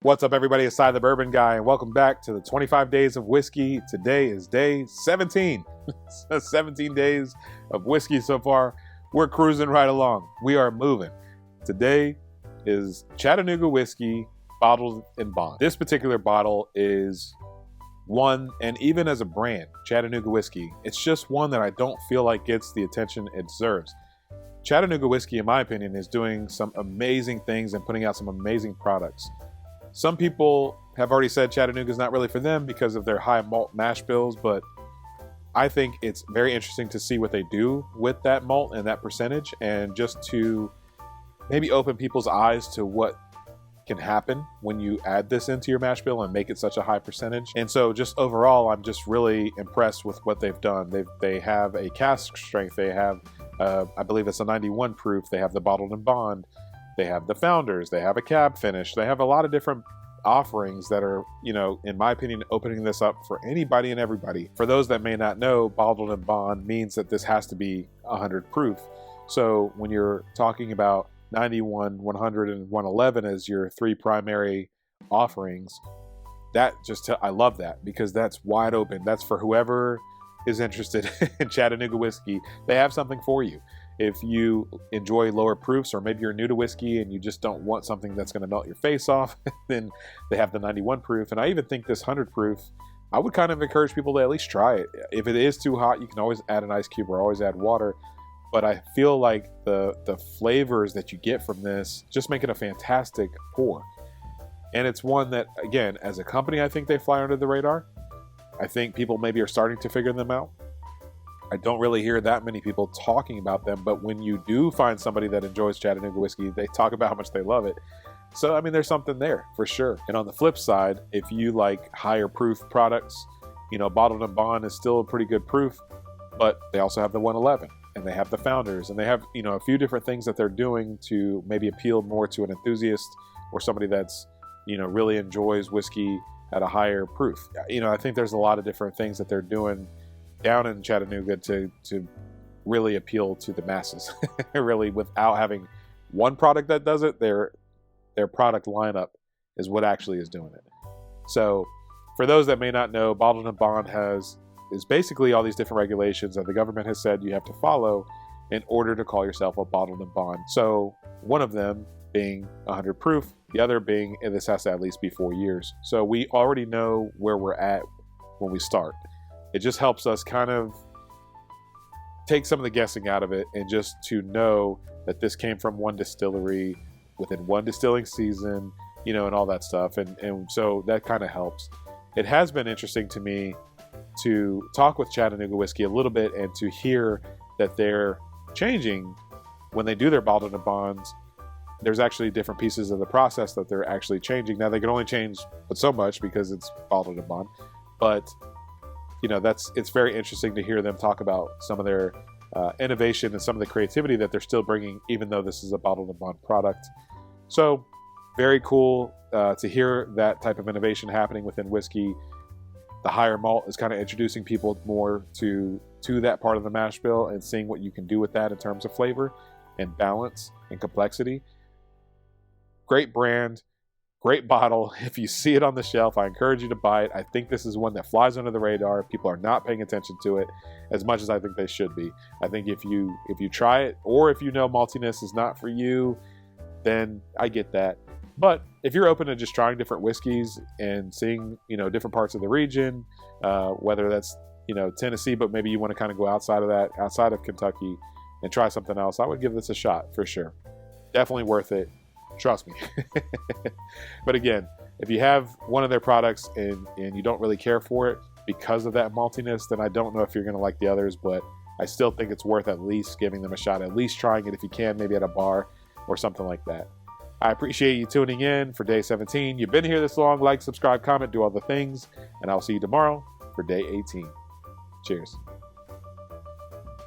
What's up, everybody? It's Cy the Bourbon Guy, and welcome back to the 25 Days of Whiskey. Today is day 17. 17 days of whiskey so far. We're cruising right along. We are moving. Today is Chattanooga Whiskey Bottled in Bond. This particular bottle is one, and even as a brand, Chattanooga Whiskey, it's just one that I don't feel like gets the attention it deserves. Chattanooga Whiskey, in my opinion, is doing some amazing things and putting out some amazing products. Some people have already said Chattanooga is not really for them because of their high malt mash bills, but I think it's very interesting to see what they do with that malt and that percentage, and just to maybe open people's eyes to what can happen when you add this into your mash bill and make it such a high percentage. And so just overall, I'm just really impressed with what they've done. They have a cask strength. They have, I believe it's a 91 proof. They have the bottled in bond. They have the founders. They have a cab finish. They have a lot of different offerings that are, in my opinion, opening this up for anybody and everybody. For those that may not know, bottled in bond means that this has to be 100 proof. So when you're talking about 91, 100, and 111 as your three primary offerings, I love that, because that's wide open. That's for whoever is interested in Chattanooga whiskey. They have something for you. If you enjoy lower proofs, or maybe you're new to whiskey and you just don't want something that's going to melt your face off, then they have the 91 proof. And I even think this 100 proof, I would kind of encourage people to at least try it. If it is too hot, you can always add an ice cube or always add water. But I feel like the flavors that you get from this just make it a fantastic pour. And it's one that, again, as a company, I think they fly under the radar. I think people maybe are starting to figure them out. I don't really hear that many people talking about them, but when you do find somebody that enjoys Chattanooga whiskey, they talk about how much they love it. So, I mean, there's something there for sure. And on the flip side, if you like higher proof products, bottled in bond is still a pretty good proof, but they also have the 111, and they have the founders, and they have, a few different things that they're doing to maybe appeal more to an enthusiast or somebody that's, really enjoys whiskey at a higher proof. I think there's a lot of different things that they're doing down in Chattanooga to really appeal to the masses. Really, without having one product that does it, their product lineup is what actually is doing it. So for those that may not know, bottled in bond is basically all these different regulations that the government has said you have to follow in order to call yourself a bottled in bond. So one of them being 100 proof, the other being, and this has to at least be 4 years. So we already know where we're at when we start. It just helps us kind of take some of the guessing out of it, and just to know that this came from one distillery within one distilling season, and all that stuff. And so that kind of helps. It has been interesting to me to talk with Chattanooga Whiskey a little bit and to hear that they're changing when they do their bottled in bonds. There's actually different pieces of the process that they're actually changing. Now, they can only change but so much because it's bottled in bond, but it's very interesting to hear them talk about some of their innovation and some of the creativity that they're still bringing, even though this is a bottled in bond product. So very cool to hear that type of innovation happening within whiskey. The higher malt is kind of introducing people more to that part of the mash bill and seeing what you can do with that in terms of flavor and balance and complexity. Great brand. Great bottle. If you see it on the shelf, I encourage you to buy it. I think this is one that flies under the radar. People are not paying attention to it as much as I think they should be. I think if you try it, or if maltiness is not for you, then I get that. But if you're open to just trying different whiskeys and seeing, different parts of the region, whether that's, Tennessee, but maybe you want to kind of go outside of Kentucky and try something else, I would give this a shot for sure. Definitely worth it. Trust me. But again, if you have one of their products and you don't really care for it because of that maltiness, then I don't know if you're going to like the others, but I still think it's worth at least giving them a shot, at least trying it if you can, maybe at a bar or something like that. I appreciate you tuning in for day 17. You've been here this long. Like, subscribe, comment, do all the things, and I'll see you tomorrow for day 18. Cheers.